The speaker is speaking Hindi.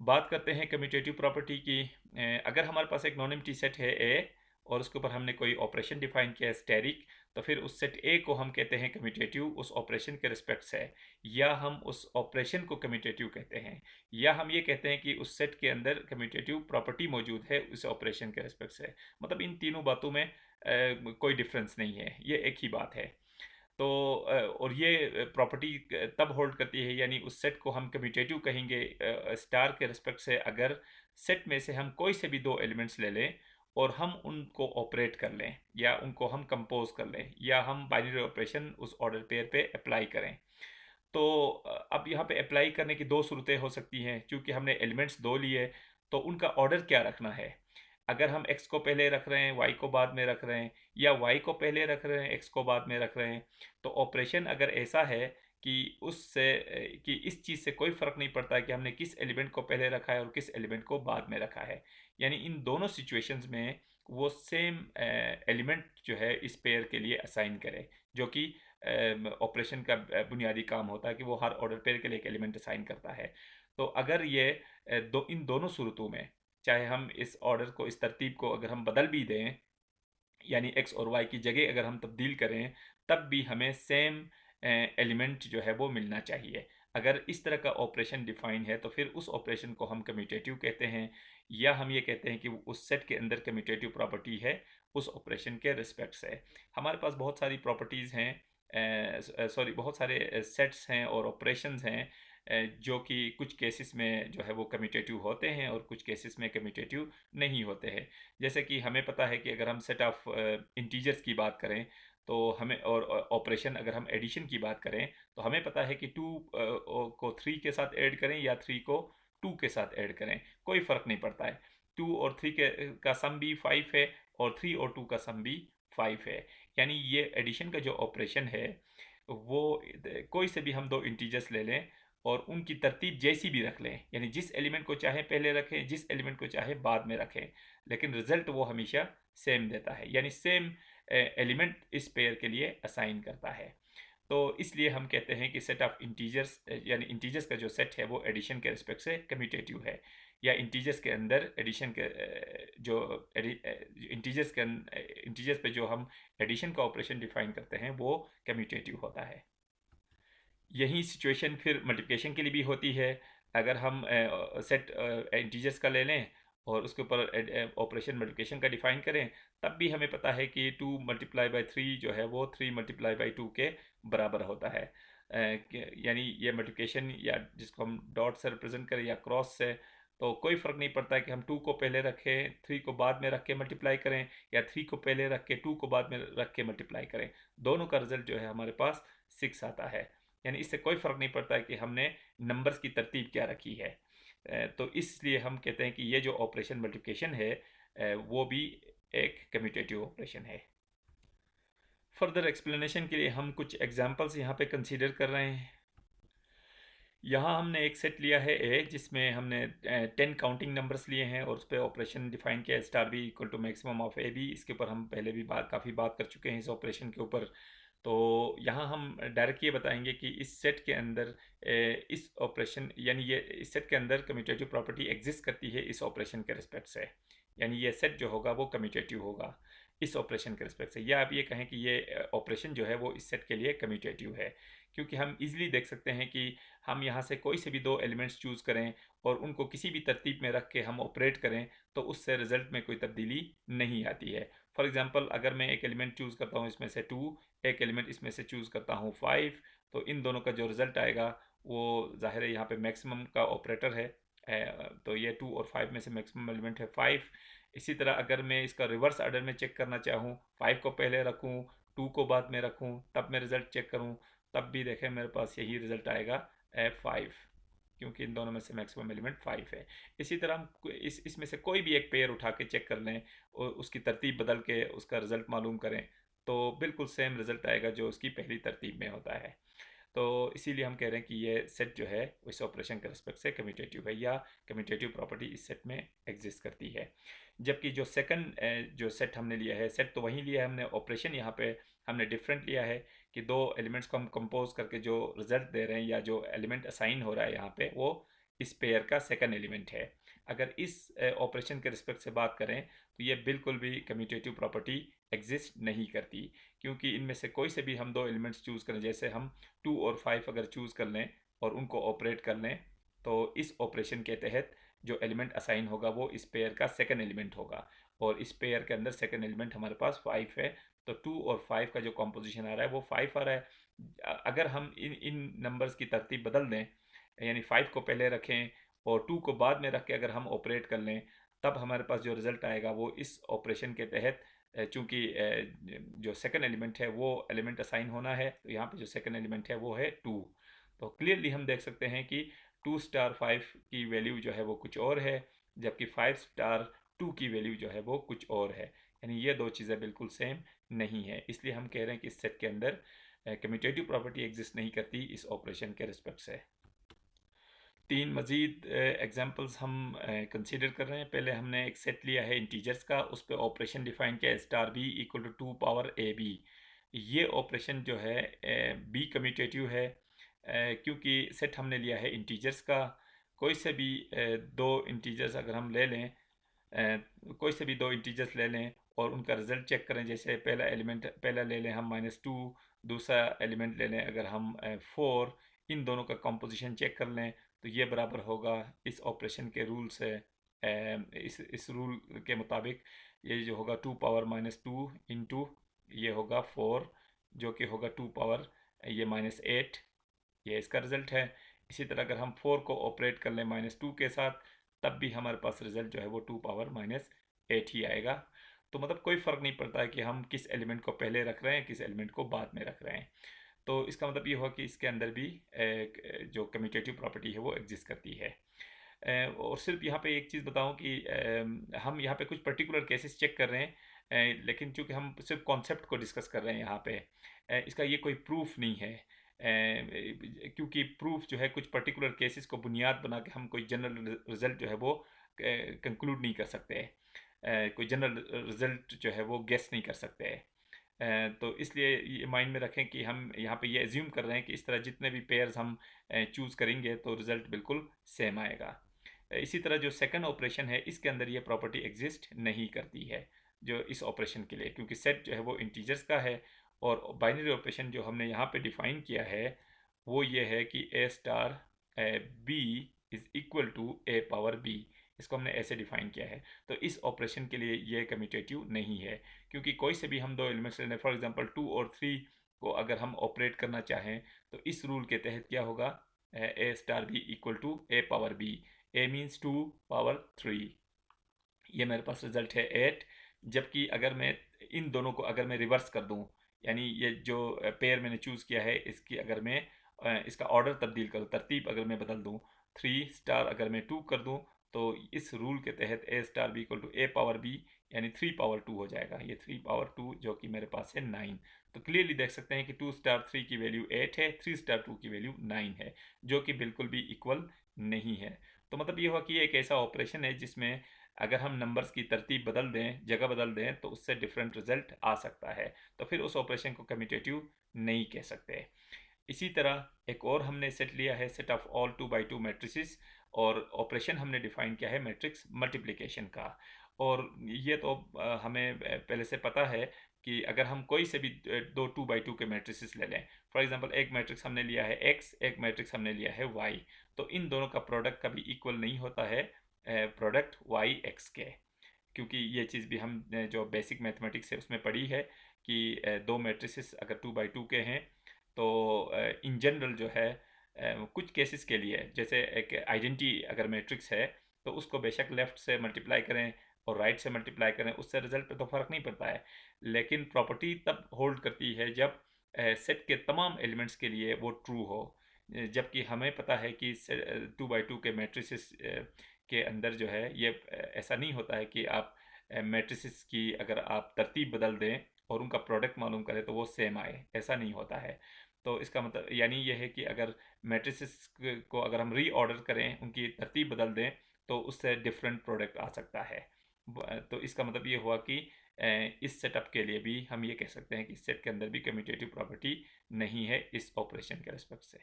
बात करते हैं कम्यूटेटिव प्रॉपर्टी की। अगर हमारे पास एक नॉन एम्प्टी सेट है ए और उसके ऊपर हमने कोई ऑपरेशन डिफाइन किया है स्टैटिक, तो फिर उस सेट ए को हम कहते हैं कम्यूटेटिव उस ऑपरेशन के रिस्पेक्ट से, या हम उस ऑपरेशन को कम्यूटेटिव कहते हैं, या हम ये कहते हैं कि उस सेट के अंदर कम्यूटेटिव प्रॉपर्टी मौजूद है उस ऑपरेशन के रिस्पेक्ट से। मतलब इन तीनों बातों में कोई डिफरेंस नहीं है, ये एक ही बात है। तो और ये प्रॉपर्टी तब होल्ड करती है, यानी उस सेट को हम कम्यूटेटिव कहेंगे स्टार के रिस्पेक्ट से अगर सेट में से हम कोई से भी दो एलिमेंट्स ले लें और हम उनको ऑपरेट कर लें, या उनको हम कंपोज कर लें, या हम बाइनरी ऑपरेशन उस ऑर्डर पेयर पे अप्लाई करें। तो अब यहाँ पे अप्लाई करने की दो सूरतें हो सकती हैं, क्योंकि हमने एलिमेंट्स दो लिए, तो उनका ऑर्डर क्या रखना है। अगर हम x को पहले रख रहे हैं, y को बाद में रख रहे हैं, या y को पहले रख रहे हैं, x को बाद में रख रहे हैं, तो ऑपरेशन अगर ऐसा है कि उससे कि इस चीज़ से कोई फ़र्क नहीं पड़ता कि हमने किस एलिमेंट को पहले रखा है और किस एलिमेंट को बाद में रखा है, यानी इन दोनों सिचुएशंस में वो सेम एलिमेंट जो है इस पेयर के लिए असाइन करे, जो कि ऑपरेशन का बुनियादी काम होता है कि वो हर ऑर्डर पेयर के लिए एक एलिमेंट असाइन करता है। तो अगर ये इन दोनों सूरतों में, चाहे हम इस ऑर्डर को इस तरतीब को अगर हम बदल भी दें, यानी एक्स और वाई की जगह अगर हम तब्दील करें, तब भी हमें सेम एलिमेंट जो है वो मिलना चाहिए। अगर इस तरह का ऑपरेशन डिफाइन है तो फिर उस ऑपरेशन को हम कम्यूटेटिव कहते हैं, या हम ये कहते हैं कि उस सेट के अंदर कम्यूटेटिव प्रॉपर्टी है उस ऑपरेशन के रिस्पेक्ट से। हमारे पास बहुत सारी प्रॉपर्टीज़ हैं, सॉरी बहुत सारे सेट्स हैं और ऑपरेशंस हैं जो कि कुछ केसेस में जो है वो कम्यूटेटिव होते हैं और कुछ केसेस में कम्यूटेटिव नहीं होते हैं। जैसे कि हमें पता है कि अगर हम सेट ऑफ इंटीजर्स की बात करें, तो हमें और ऑपरेशन अगर हम एडिशन की बात करें, तो हमें पता है कि टू को थ्री के साथ ऐड करें या थ्री को टू के साथ ऐड करें, कोई फ़र्क नहीं पड़ता है। टू और थ्री के का सम भी फाइव है और थ्री और टू का सम भी फाइव है। यानी ये एडिशन का जो ऑपरेशन है वो कोई से भी हम दो इंटीजर्स ले लें और उनकी तरतीब जैसी भी रख लें, यानी जिस एलिमेंट को चाहे पहले रखें, जिस एलिमेंट को चाहे बाद में रखें, लेकिन रिजल्ट वो हमेशा सेम देता है, यानी सेम एलिमेंट इस पेयर के लिए असाइन करता है। तो इसलिए हम कहते हैं कि सेट ऑफ इंटीजर्स, यानी इंटीजर्स का जो सेट है वो एडिशन के रिस्पेक्ट से कम्यूटेटिव है, या इंटीजर्स के अंदर एडिशन के जो इंटीजर्स पे जो हम एडिशन का ऑपरेशन डिफाइन करते हैं वो कम्यूटेटिव होता है। यही सिचुएशन फिर मल्टीप्लिकेशन के लिए भी होती है। अगर हम सेट इंटीजर्स का ले लें और उसके ऊपर ऑपरेशन मल्टीप्लिकेशन का डिफाइन करें, तब भी हमें पता है कि 2 मल्टीप्लाई बाई 3 जो है वो 3 मल्टीप्लाई बाई 2 के बराबर होता है। यानी ये मल्टीप्लिकेशन, या जिसको हम डॉट से रिप्रेजेंट करें या क्रॉस से, तो कोई फ़र्क नहीं पड़ता है कि हम 2 को पहले रखें, 3 को बाद में रख के मल्टीप्लाई करें, या 3 को पहले रख के 2 को बाद में रख के मल्टीप्लाई करें, दोनों का रिजल्ट जो है हमारे पास 6 आता है। यानी इससे कोई फ़र्क नहीं पड़ता है कि हमने नंबर्स की तरतीब क्या रखी है। तो इसलिए हम कहते हैं कि ये जो ऑपरेशन मल्टीप्लिकेशन है वो भी एक कम्यूटेटिव ऑपरेशन है। फर्दर एक्सप्लेनेशन के लिए हम कुछ एग्जांपल्स यहाँ पे कंसीडर कर रहे हैं। यहाँ हमने एक सेट लिया है ए, जिसमें हमने 10 काउंटिंग नंबर्स लिए हैं और उस पर ऑपरेशन डिफाइन किया है star B equal to maximum of A B. इसके ऊपर हम पहले भी काफ़ी बात कर चुके हैं इस ऑपरेशन के ऊपर। तो यहाँ हम डायरेक्ट ये बताएंगे कि इस सेट के अंदर इस ऑपरेशन, यानी ये इस सेट के अंदर कम्यूटेटिव प्रॉपर्टी एग्जिस्ट करती है इस ऑपरेशन के रिस्पेक्ट से, यानी ये सेट जो होगा वो कम्यूटेटिव होगा इस ऑपरेशन के रिस्पेक्ट से, या आप ये कहें कि ये ऑपरेशन जो है वो इस सेट के लिए कम्यूटेटिव है, क्योंकि हम इजीली देख सकते हैं कि हम यहाँ से कोई से भी दो एलिमेंट्स चूज़ करें और उनको किसी भी तरतीब में रख के हम ऑपरेट करें, तो उससे रिजल्ट में कोई तब्दीली नहीं आती है। फॉर एग्जांपल, अगर मैं एक एलिमेंट चूज़ करता हूँ इसमें से 2, एक एलिमेंट इसमें से चूज़ करता हूँ 5, तो इन दोनों का जो रिज़ल्ट आएगा वो ज़ाहिर है यहाँ पे मैक्सिमम का ऑपरेटर है। तो ये 2 और 5 में से मैक्सिमम एलिमेंट है 5। इसी तरह अगर मैं इसका रिवर्स ऑर्डर में चेक करना चाहूँ, 5 को पहले रखूँ, 2 को बाद में रखूँ, तब मैं रिज़ल्ट चेक करूँ, तब भी देखें मेरे पास यही रिज़ल्ट आएगा F5, क्योंकि इन दोनों में से मैक्सिमम एलिमेंट 5 है। इसी तरह हम इसमें से कोई भी एक पेयर उठा के चेक कर लें और उसकी तरतीब बदल के उसका रिज़ल्ट मालूम करें, तो बिल्कुल सेम रिज़ल्ट आएगा जो उसकी पहली तरतीब में होता है। तो इसीलिए हम कह रहे हैं कि ये सेट जो है इस ऑपरेशन के रिस्पेक्ट से कम्यूटेटिव है, या कम्यूटेटिव प्रॉपर्टी इस सेट में एग्जिस्ट करती है। जबकि जो सेकंड जो सेट हमने लिया है, सेट तो वही लिया है हमने, ऑपरेशन यहाँ पे हमने डिफरेंट लिया है कि दो एलिमेंट्स को हम कंपोज करके जो रिजल्ट दे रहे हैं या जो एलिमेंट असाइन हो रहा है यहाँ पे वो इस पेयर का सेकंड एलिमेंट है। अगर इस ऑपरेशन के रिस्पेक्ट से बात करें तो ये बिल्कुल भी कम्यूटेटिव प्रॉपर्टी एग्जिस्ट नहीं करती, क्योंकि इनमें से कोई से भी हम दो एलिमेंट्स चूज़ करें, जैसे हम 2 और 5 अगर चूज़ कर लें और उनको ऑपरेट कर लें, तो इस ऑपरेशन के तहत जो एलिमेंट असाइन होगा वो इस पेयर का सेकंड एलिमेंट होगा, और इस पेयर के अंदर सेकंड एलिमेंट हमारे पास 5 है। तो 2 और 5 का जो कॉम्पोजिशन आ रहा है वो 5 आ रहा है। अगर हम इन इन नंबर्स की तरतीब बदल दें, यानी 5 को पहले रखें और 2 को बाद में रख के अगर हम ऑपरेट कर लें, तब हमारे पास जो रिज़ल्ट आएगा वो इस ऑपरेशन के तहत, चूँकि जो सेकंड एलिमेंट है वो एलिमेंट असाइन होना है, तो यहाँ पे जो सेकंड एलिमेंट है वो है 2। तो क्लियरली हम देख सकते हैं कि 2 स्टार 5 की वैल्यू जो है वो कुछ और है, जबकि 5 स्टार 2 की वैल्यू जो है वो कुछ और है। यानी ये दो चीज़ें बिल्कुल सेम नहीं है, इसलिए हम कह रहे हैं कि इस सेट के अंदर कम्यूटेटिव प्रॉपर्टी एग्जिस्ट नहीं करती इस ऑपरेशन के रिस्पेक्ट से। तीन मज़ीद एग्जांपल्स हम कंसीडर कर रहे हैं। पहले हमने एक सेट लिया है इंटीजर्स का, उस पर ऑपरेशन डिफाइन किया है star B equal to 2 power A B. ये ऑपरेशन जो है बी कम्यूटेटिव है, क्योंकि सेट हमने लिया है इंटीजर्स का। कोई से भी दो इंटीजर्स अगर हम ले लें, कोई से भी दो इंटीजर्स ले लें और उनका रिजल्ट चेक करें, जैसे पहला ले लें हम -2, दूसरा एलिमेंट ले लें अगर हम 4, इन दोनों का कंपोजिशन चेक कर लें, तो ये बराबर होगा इस ऑपरेशन के रूल से, इस रूल के मुताबिक ये जो होगा 2 पावर -2 इंटू ये होगा 4, जो कि होगा 2 पावर ये -8, ये इसका रिज़ल्ट है। इसी तरह अगर हम 4 को ऑपरेट कर लें -2 के साथ, तब भी हमारे पास रिज़ल्ट जो है वो 2 पावर -8 ही आएगा। तो मतलब कोई फ़र्क नहीं पड़ता है कि हम किस एलिमेंट को पहले रख रहे हैं, किस एलिमेंट को बाद में रख रहे हैं। तो इसका मतलब ये हुआ कि इसके अंदर भी जो कम्यूटेटिव प्रॉपर्टी है वो एग्जिस्ट करती है। और सिर्फ यहाँ पे एक चीज़ बताऊँ कि हम यहाँ पे कुछ पर्टिकुलर केसेस चेक कर रहे हैं, लेकिन चूंकि हम सिर्फ कॉन्सेप्ट को डिस्कस कर रहे हैं यहाँ पे, इसका ये कोई प्रूफ नहीं है, क्योंकि प्रूफ जो है कुछ पर्टिकुलर केसेस को बुनियाद बना के हम कोई जनरल रिजल्ट जो है वो कंक्लूड नहीं कर सकते, कोई जनरल रिजल्ट जो है वो गेस नहीं कर सकते। तो इसलिए ये माइंड में रखें कि हम यहाँ पे ये एज्यूम कर रहे हैं कि इस तरह जितने भी पेयर्स हम चूज़ करेंगे तो रिज़ल्ट बिल्कुल सेम आएगा। इसी तरह जो सेकंड ऑपरेशन है इसके अंदर ये प्रॉपर्टी एग्जिस्ट नहीं करती है जो इस ऑपरेशन के लिए, क्योंकि सेट जो है वो इंटीजर्स का है, और बाइनरी ऑपरेशन जो हमने यहाँ पे डिफाइन किया है वो ये है कि A star B is equal to A power B. इसको हमने ऐसे डिफाइन किया है। तो इस ऑपरेशन के लिए ये कम्यूटेटिव नहीं है, क्योंकि कोई से भी हम दो एलिमेंट्स लेने, फॉर एग्जांपल 2 और 3 को अगर हम ऑपरेट करना चाहें तो इस रूल के तहत क्या होगा, A star B equal to A power B. A means 2 power 3, ये मेरे पास रिजल्ट है 8। जबकि अगर मैं इन दोनों को अगर मैं रिवर्स कर दूं, यानी ये जो पेयर मैंने चूज़ किया है इसकी अगर मैं इसका ऑर्डर तब्दील करूँ, तरतीब अगर मैं बदल दूं, 3 स्टार अगर मैं 2 कर दूं, तो इस रूल के तहत A star B equal to A power B, यानी 3 पावर 2 हो जाएगा। ये 3 पावर 2 जो कि मेरे पास है 9। तो क्लियरली देख सकते हैं कि 2 स्टार 3 की वैल्यू 8 है, 3 स्टार 2 की वैल्यू 9 है, जो कि बिल्कुल भी इक्वल नहीं है। तो मतलब ये हुआ कि ये एक ऐसा ऑपरेशन है जिसमें अगर हम नंबर्स की तरतीब बदल दें, जगह बदल दें, तो उससे डिफरेंट रिजल्ट आ सकता है, तो फिर उस ऑपरेशन को कम्यूटेटिव नहीं कह सकते। इसी तरह एक और हमने सेट लिया है, set of all 2 by 2 matrices, और ऑपरेशन हमने डिफाइन किया है मैट्रिक्स मल्टीप्लिकेशन का। और ये तो हमें पहले से पता है कि अगर हम कोई से भी दो 2 by 2 के मैट्रिसेस ले लें, फॉर एग्जांपल एक मैट्रिक्स हमने लिया है x, एक मैट्रिक्स हमने लिया है y, तो इन दोनों का प्रोडक्ट कभी इक्वल नहीं होता है प्रोडक्ट y x के, क्योंकि ये चीज़ भी हम जो बेसिक मैथमेटिक्स है उसमें पढ़ी है कि दो मैट्रिसेस अगर 2 by 2 के हैं तो इन जनरल जो है कुछ केसेस के लिए, जैसे एक आइडेंटिटी अगर मैट्रिक्स है तो उसको बेशक लेफ़्ट से मल्टीप्लाई करें और राइट से मल्टीप्लाई करें, उससे रिजल्ट पे तो फ़र्क नहीं पड़ता है, लेकिन प्रॉपर्टी तब होल्ड करती है जब सेट के तमाम एलिमेंट्स के लिए वो ट्रू हो। जबकि हमें पता है कि 2 by 2 के मैट्रिसेस के अंदर जो है ये ऐसा नहीं होता है कि आप मैट्रिसेस की अगर आप तरतीब बदल दें और उनका प्रोडक्ट मालूम करें तो वो सेम आए, ऐसा नहीं होता है। तो इसका मतलब यानी ये है कि अगर मैट्रिसेस को अगर हम रीऑर्डर करें, उनकी तरतीब बदल दें, तो उससे डिफरेंट प्रोडक्ट आ सकता है। तो इसका मतलब ये हुआ कि इस सेटअप के लिए भी हम ये कह सकते हैं कि इस सेट के अंदर भी कम्यूटेटिव प्रॉपर्टी नहीं है इस ऑपरेशन के रिस्पेक्ट से।